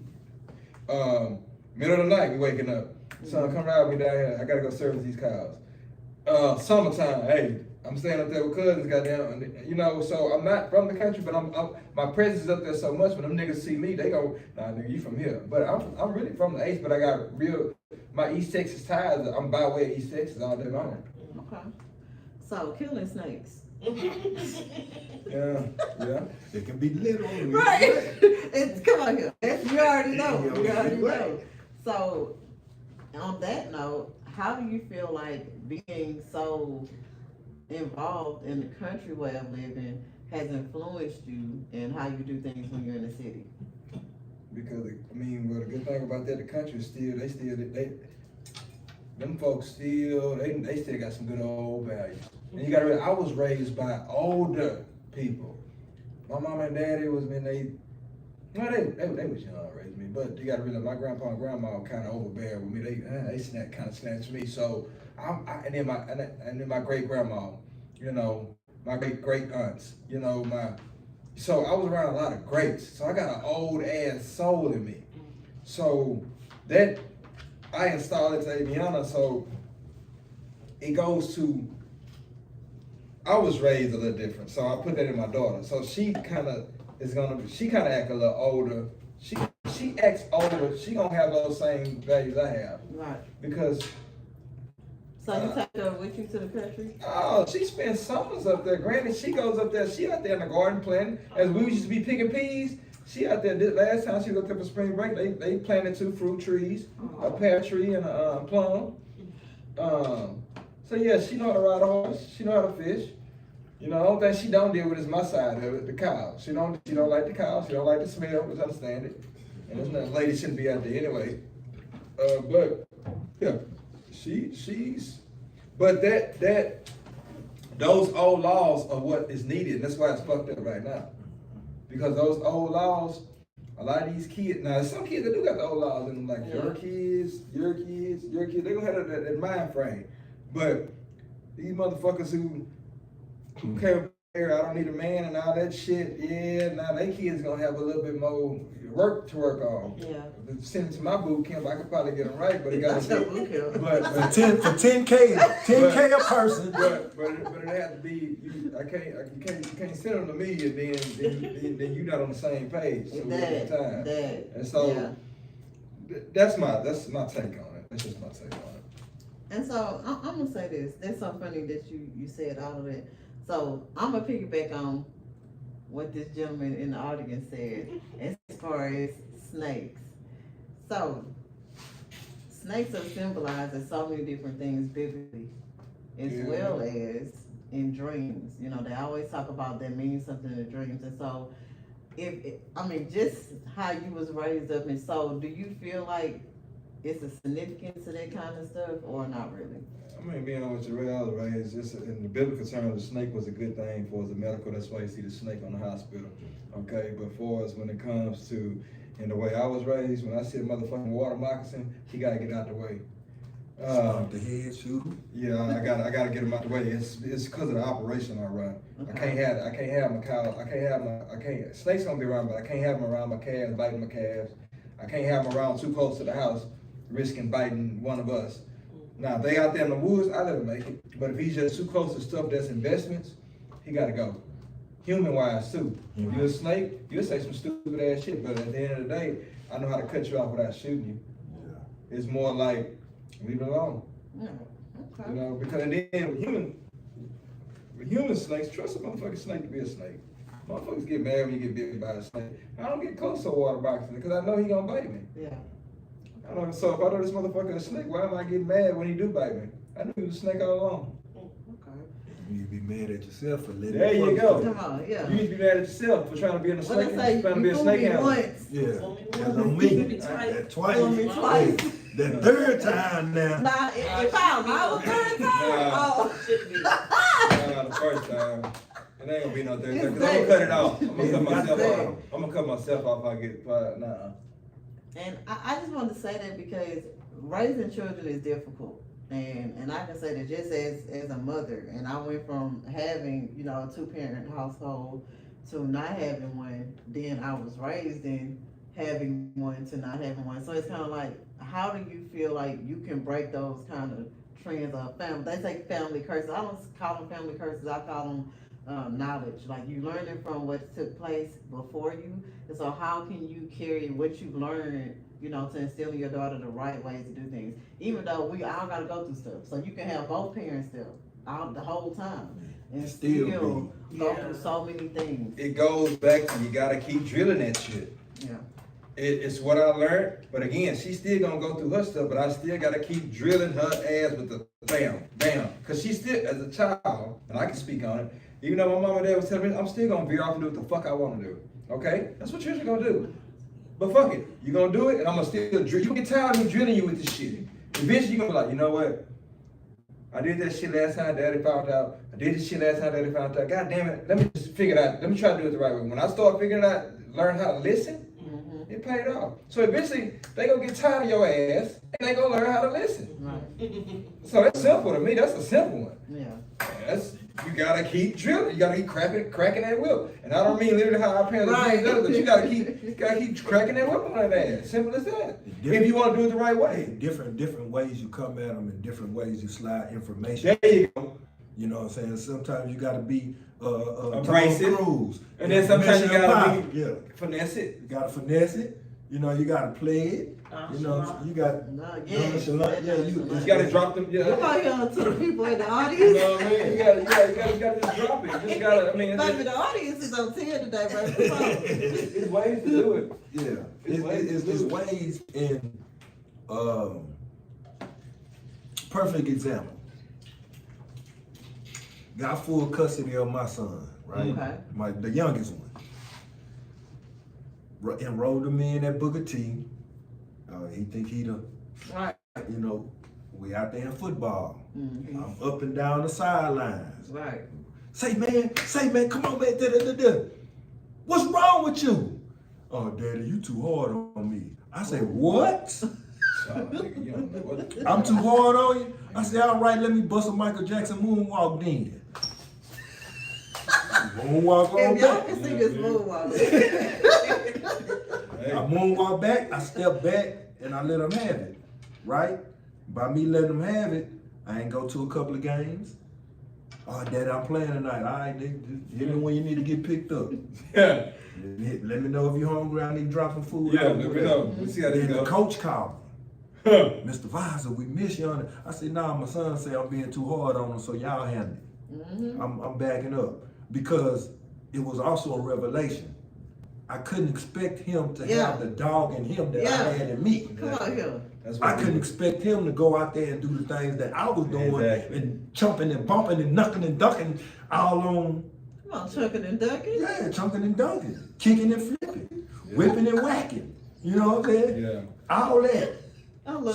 Middle of the night, we waking up. Son, come ride with me down here. I gotta go service these cows. Summertime, hey, I'm staying up there with cousins, goddamn, you know, so I'm not from the country, but my presence is up there so much, when them niggas see me, they go, nah, nigga, you from here. But I'm really from the East, but I got my East Texas ties, I'm by way of East Texas all day long. Okay. So killing snakes. Yeah. It can be literal. Right. Come on here. You already know. Yeah, You already right. know. So on that note, how do you feel like being so involved in the country way of living has influenced you in how you do things when you're in the city? Because I mean, well, the good thing about that, the country is them folks still got some good old values. And you gotta realize, I was raised by older people. My mom and daddy was they was young, raised me, but you gotta realize my grandpa and grandma kind of overbearing with me. They kind of snatched me. So and then my great grandma, you know, my great aunts, you know, so I was around a lot of greats. So I got an old ass soul in me. So that I installed it to Aviana, so it goes to, I was raised a little different, so I put that in my daughter. So she kind of act a little older. She acts older, she gonna have those same values I have. Right. Because So you take her with you to the country? oh, she spends summers up there. Granted, she goes up there, she out there in the garden planting. As we used to be picking peas, she out there, last time she was up there for spring break, they planted 2 fruit trees, a pear tree and a plum. So yeah, she know how to ride a horse, she know how to fish. You know, the only thing she don't deal with is my side of it, the cows. She don't like the cows, she don't like the smell, which I understand it. And there's nothing, lady shouldn't be out there anyway. But yeah, but those old laws are what is needed, and that's why it's fucked up right now. Because those old laws, a lot of these kids, now there's some kids that do got the old laws in them, like your kids, they gonna have that mind frame. But these motherfuckers who came here, I don't need a man and all that shit, yeah, now they kids gonna have a little bit more work to work on. Yeah. Send them to my boot camp, I could probably get them right, but it gotta That's your be, boot camp. but For 10K a person. But it had to be, you can't send them to me and then you're not on the same page. So That. And so Yeah. that's my take on it. That's just my take on it. And so I'm gonna say this. That's so funny that you said all of that. So I'm gonna piggyback on what this gentleman in the audience said as far as snakes. So snakes are symbolized as so many different things biblically, as well as in dreams. You know, they always talk about that means something in the dreams. And so just how you was raised up, and so do you feel like it's a significance to that kind of stuff or not really? I mean, being honest with you, I was raised, just in the biblical terms, the snake was a good thing for us, the medical. That's why you see the snake on the hospital. Okay, but for us, when it comes to, in the way I was raised, when I see a motherfucking water moccasin, he gotta get out the way. Stomp the head, shoot him. Yeah, I gotta get him out the way. It's because of the operation I run. Okay. I can't have my cow. Snakes gonna be around, but I can't have them around my calves, biting my calves. I can't have them around too close to the house, risking biting one of us. Now, if they out there in the woods, I let him make it. But if he's just too close to stuff that's investments, he gotta go. Human-wise too. Mm-hmm. You're a snake, you'll say some stupid ass shit, but at the end of the day, I know how to cut you off without shooting you. Yeah. It's more like, leave it alone. Yeah. Okay. You know, because then with human snakes, trust a motherfucking snake to be a snake. Motherfuckers get mad when you get bit by a snake. I don't get close to a water boxer because I know he gonna bite me. Yeah. I don't, so if I know this motherfucker is a snake, why am I getting mad when he do bite me? I knew he was a snake all along. Okay. You be mad at yourself for letting There you go. Come on, yeah. You need to be mad at yourself for trying to be in a What snake, I say, trying to be you a fooled snake me hound. once. Yeah, Fool me that's once. on me. Fool me twice. That twice. Fool me twice. The third time now. Nah, if I was third time, oh. Should be. The first time. It ain't gonna be no third time, 'cause I'm gonna cut it off. I'm gonna cut myself off. I'm gonna cut myself off if I get fired. Nah. And I just wanted to say that because raising children is difficult. And I can say that just as a mother, and I went from having, you know, a 2-parent household to not having one, then I was raised in having one to not having one. So it's kind of like, how do you feel like you can break those kind of trends of family? They say family curses. I don't call them family curses, I call them knowledge. Like you learned it from what took place before you. And so how can you carry what you've learned, you know, to instill in your daughter the right ways to do things? Even though we all gotta go through stuff. So you can have both parents still, the whole time. And still go through so many things. It goes back to you gotta keep drilling that shit. Yeah. It's what I learned, but again, she's still gonna go through her stuff, but I still gotta keep drilling her ass with the bam, bam. Cause she's still, as a child, and I can speak on it, even though my mom and dad was telling me, I'm still gonna veer off and do what the fuck I wanna do. Okay? That's what children gonna do. But fuck it, you gonna do it, and I'm gonna still drill. You get tired of me drilling you with this shit. Eventually you gonna be like, you know what? I did that shit last time, daddy found out. I did this shit last time, daddy found out. God damn it, let me just figure it out. Let me try to do it the right way. When I start figuring it out, learn how to listen, it paid off. So eventually, they gonna get tired of your ass, and they gonna learn how to listen. Right. So that's simple to me. That's a simple one. Yeah. You gotta keep drilling. You gotta keep cracking that whip. And I don't mean literally how our parents Right. did, but you gotta keep cracking that whip on that ass. Simple as that. If you want to do it the right way. Different ways you come at them, and different ways you slide information. There you go. You know what I'm saying? Sometimes you gotta be Abrasive. Tom Cruise. And then sometimes you gotta be finesse it. You gotta finesse it. You know, you gotta play it. You know, you got Nonchalant. Yeah, You gotta drop them. Yeah. Come on here to the people in the You audience. know what I mean? You gotta just drop it. You just gotta. I mean, Baby, the audience is on 10 today, baby. Come on. it's ways to do it. Yeah, It's it's ways in perfect example. Got full custody of my son, right? Okay. The youngest one. Enrolled him in at Booker T. He think he the, Right. you know, we out there in football. Mm-hmm. I'm up and down the sidelines. Right. Say man, come on, man. Da. What's wrong with you? Oh, daddy, you too hard on me. I say, what? I'm too hard on you? I say, all right, let me bust a Michael Jackson moonwalk then. Moonwalk on If y'all back. can see this moonwalk. I moonwalk back, I step back, and I let him have it, right? By me letting him have it, I ain't go to a couple of games. Oh, Daddy, I'm playing tonight. All right, hit me when you need to get picked up. Yeah. Let me know if you're hungry. I need to drop some food. Yeah, let me know. We'll see how this Then the goes. coach called me. Mr. Visor, we miss you on it. I said, nah, my son said I'm being too hard on him, so y'all handle it. I'm backing up. Because it was also a revelation. I couldn't expect him to have the dog in him that I had in me. Come on here. I couldn't expect him to go out there and do the things that I was doing and chumping and bumping and knucking and ducking all on. Come on, chucking and ducking. Yeah, chunking and dunking, kicking and flipping, whipping and whacking. You know what I'm saying? Yeah. All that.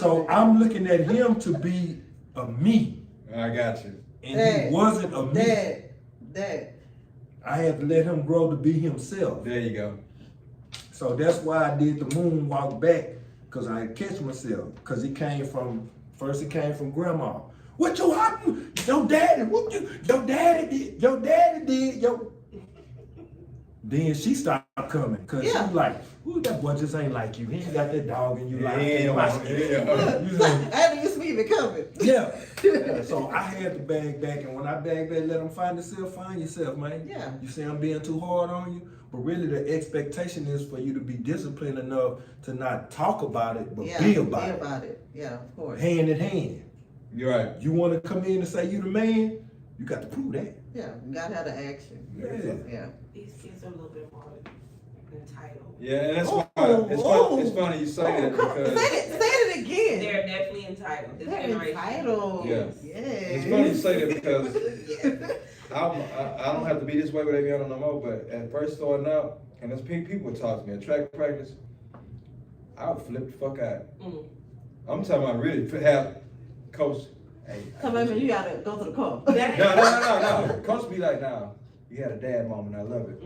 So I'm looking at him to be a me. I got you. And he wasn't a me. Dad. I had to let him grow to be himself. There you go. So that's why I did the moonwalk back, because I had catch myself. Because it came from grandma. What you happened? Your daddy, your daddy did. Then she stopped coming, because she was like, ooh, that boy just ain't like you. He ain't got that dog in you like him. I didn't used to even coming. Yeah. So I had to bag back, and when I bag back, let them find yourself, man. Yeah. You say I'm being too hard on you, but really the expectation is for you to be disciplined enough to not talk about it, but be about it. Yeah, of course. Hand in hand. You're right. You want to come in and say you the man, you got to prove that. Yeah, you gotta have the action. Yeah. These kids are a little bit more entitled. Yeah, and that's why it's funny you say that because Say it again. They're definitely entitled. This They're generation. entitled. Yeah. It's funny you say that because I don't have to be this way with Aviana no more, but at first starting out, and as people would talk to me at track practice, I would flip the fuck out. I'm talking about really have coach. Hey, Come on, you gotta go to the car. No. Coach be like, nah, you had a dad moment, I love it.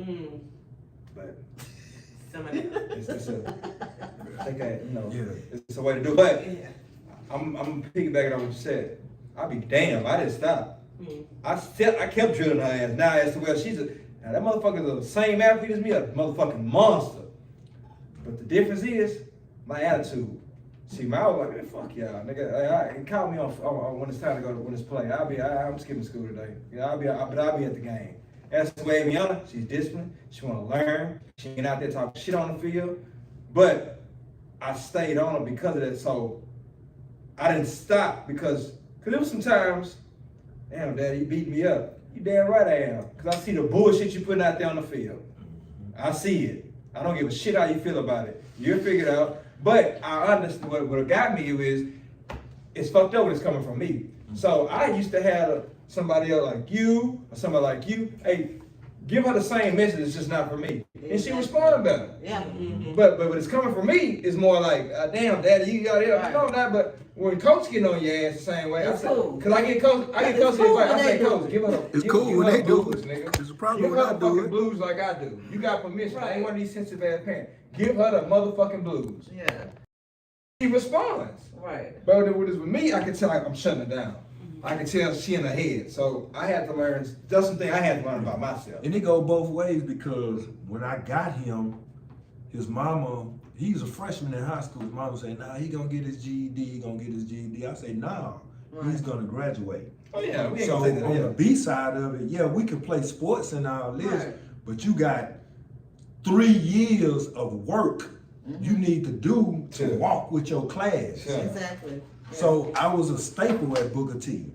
But it's it's a way to do it. But I'm piggybacking on what you said. I'll be damned, I didn't stop. I kept drilling her ass. Now as to where now that motherfucker's the same athlete as me, a motherfucking monster. But the difference is my attitude. See, I was like, hey, fuck y'all, nigga. Call me on when it's time to go to when it's play. I'm skipping school today. I'll be at the game. As to Aviana, she's disciplined. She want to learn. She ain't out there talking shit on the field. But I stayed on her because of that. So I didn't stop because there was some times, damn, Daddy, you beat me up. You damn right I am. Because I see the bullshit you putting out there on the field. I see it. I don't give a shit how you feel about it. You'll figure it out. But I understand what got me is it's fucked up when it's coming from me. So I used to have somebody else like you or somebody like you. Hey, give her the same message. It's just not for me, and she responded better. Yeah. But when it's coming from me, it's more like, damn, Daddy, you got it. Right. No, not. But when Coach getting on your ass the same way, It's I say, cool. cause I get Coach advice. I say, Coach, give her the. It's give cool her when the they do blues, it. nigga. It's a problem Give when her I the do fucking it. blues like I do. You got permission. I ain't Right. one of these sensitive ass parents. Give her the motherfucking blues. Yeah. She responds. Right. But when it's with me, I can tell I'm shutting her down. I can tell she in her head. So I had to learn, that's something I had to learn about myself. And it go both ways, because when I got him, his mama, he's a freshman in high school. His mama said, nah, he gonna get his GED, I say, nah, he's gonna graduate. Oh yeah, we ain't So gonna take that. on Yeah. the B side of it, yeah, we can play sports and all this, Right. but you got 3 years of work you need to do to Yeah. walk with your class. Yeah. Exactly. Yeah. So I was a staple at Booker T.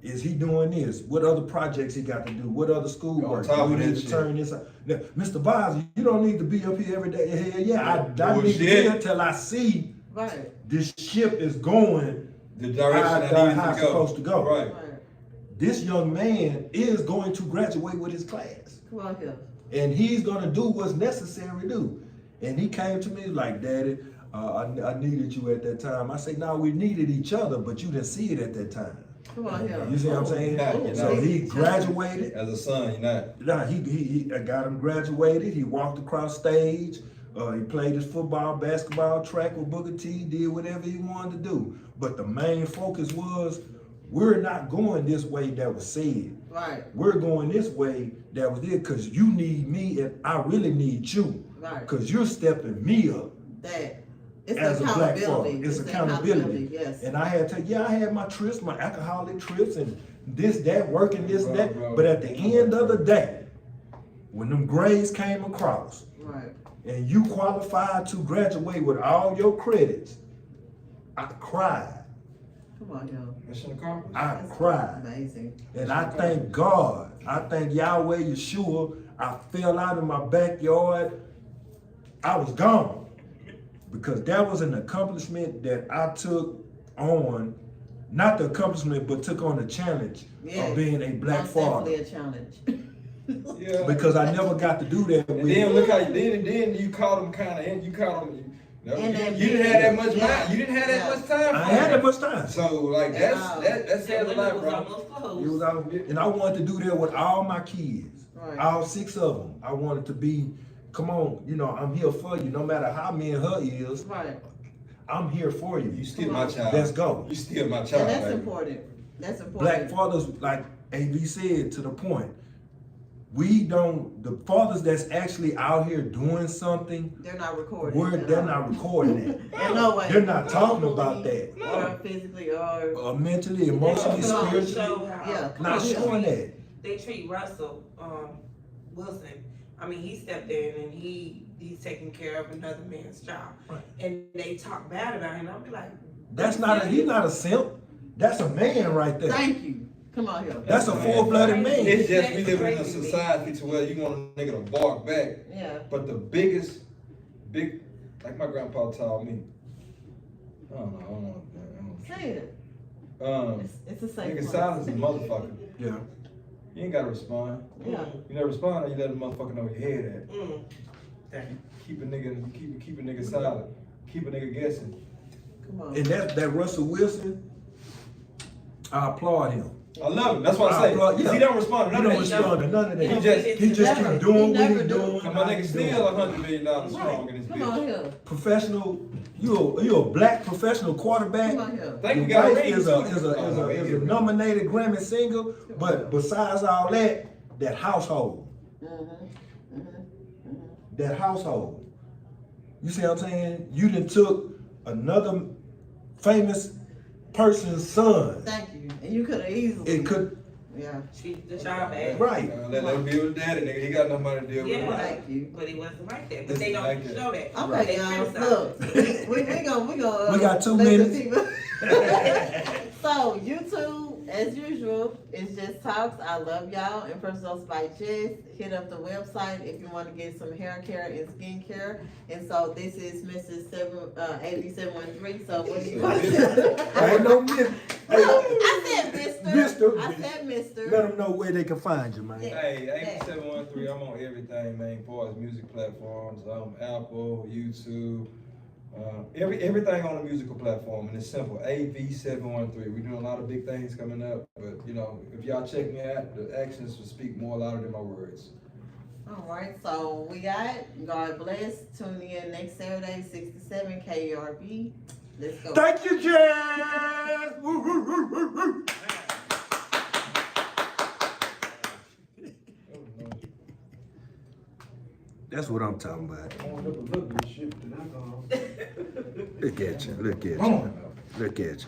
Is he doing this? What other projects he got to do? What other schoolwork? On top Do of we need that to shit. turn this out? Now, Mr. Bosby, you don't need to be up here every day. Hell yeah, I need to be Bullshit. here till I see Right. this ship is going The direction I need how to it's go. supposed to go. Right. Right. This young man is going to graduate with his class. Come on here. And he's gonna do what's necessary to do. And he came to me like, Daddy, I needed you at that time. I say, no, we needed each other, but you didn't see it at that time. Come on here. You see what I'm saying? Yeah, So he graduated. As a son, you're not. Nah, I got him graduated. He walked across stage. He played his football, basketball, track with Booker T. Did whatever he wanted to do. But the main focus was, we're not going this way that was said. Right. We're going this way that was there because you need me and I really need you. Right. Because you're stepping me up That. It's as a black father. accountability. It's accountability. Yes. And I had my trips, my alcoholic trips, and this, that, working this, Bro, that. bro. But at the end of the day, when them grades came across Right. and you qualified to graduate with all your credits, I cried. Come on, yo. Mission accomplished. I That's cried. amazing. And I thank God. I thank Yahweh Yeshua. I fell out in my backyard. I was gone. Because that was an accomplishment that I took on, not the accomplishment, but took on the challenge of being a black Most father. definitely a challenge. Yeah. Because I never got to do that And with then look how then you caught him kind of in. You caught him. You And then didn't have that much yeah. time. You didn't have that Yeah. much time. I for ain't had it. that much time. So like that says a lot, was bro. almost closed. It was out, and I wanted to do that with all my kids, Right. all 6 of them. I wanted to be, come on, you know, I'm here for you. No matter how me and her is, Right. I'm here for you. You still my child. Let's go. You still my child. And that's baby. important. That's important. Black fathers, like AV said, to the point. The fathers that's actually out here doing something, They're not recording. they're not recording it. In no way. They're not talking about that. Or physically or Mentally, emotionally, They don't spiritually, show how- Yeah. not showing that. They treat Russell Wilson. I mean, he stepped in and he's taking care of another man's child, Right. and they talk bad about him. I'll be like, He's not a simp. That's a man right there. thank you. Come on here. That's a full-blooded man. It's just we live in a society to where you want a nigga to bark back. Yeah. But the like my grandpa taught me. I don't know. Say it. Um, It's a safe nigga, place. silence is a motherfucker. Yeah. You ain't gotta respond. Yeah. You never respond, or you let a motherfucker know your head at. Dang. Keep a nigga silent. Keep a nigga guessing. Come on. And that Russell Wilson, I applaud him. I love him. That's what I say. applaud- 'Cause he don't respond to He none of don't that respond to none of that. He just- He just Never. keep doing He what never he's do. doing. shit. My nigga still $100 million strong in this Come on bitch. here. Professional, you a black professional quarterback. Come on here. Think Your we got a wife ring is too. a nominated Grammy singer, but besides all that household, that household. You see what I'm saying? You done took another famous person's son. Thank you. And you could have easily. It could, Yeah. Treat the child bad. right. Let him deal with daddy, nigga. He got no money to deal with. Yeah. Thank you. But he wasn't like that. But This they is don't like that. show that. Okay, They y'all. criticize. Look, we gonna. We got 2 let the minutes. people- So YouTube, as usual, is JessTalks. I love y'all. And personals by Jess. Hit up the website if you want to get some hair care and skin care. And so this is Mrs. AV713. So what do you want to I ain't no miss. I said Mr. Mister. I said Mr. Let them know where they can find you, man. Hey, AV713, I'm on everything, man, as far as music platforms, Apple, YouTube, everything on the musical platform, and it's simple, AV713. We're doing a lot of big things coming up, but you know, if y'all check me out, the actions will speak more louder than my words. All right, so we got God bless. Tune in next Saturday, 6 to 7, KERB. Let's go. Thank you, Jess. Woo, woo, woo, woo, woo. That's what I'm talking about. Look at you. Look at you. Look at you.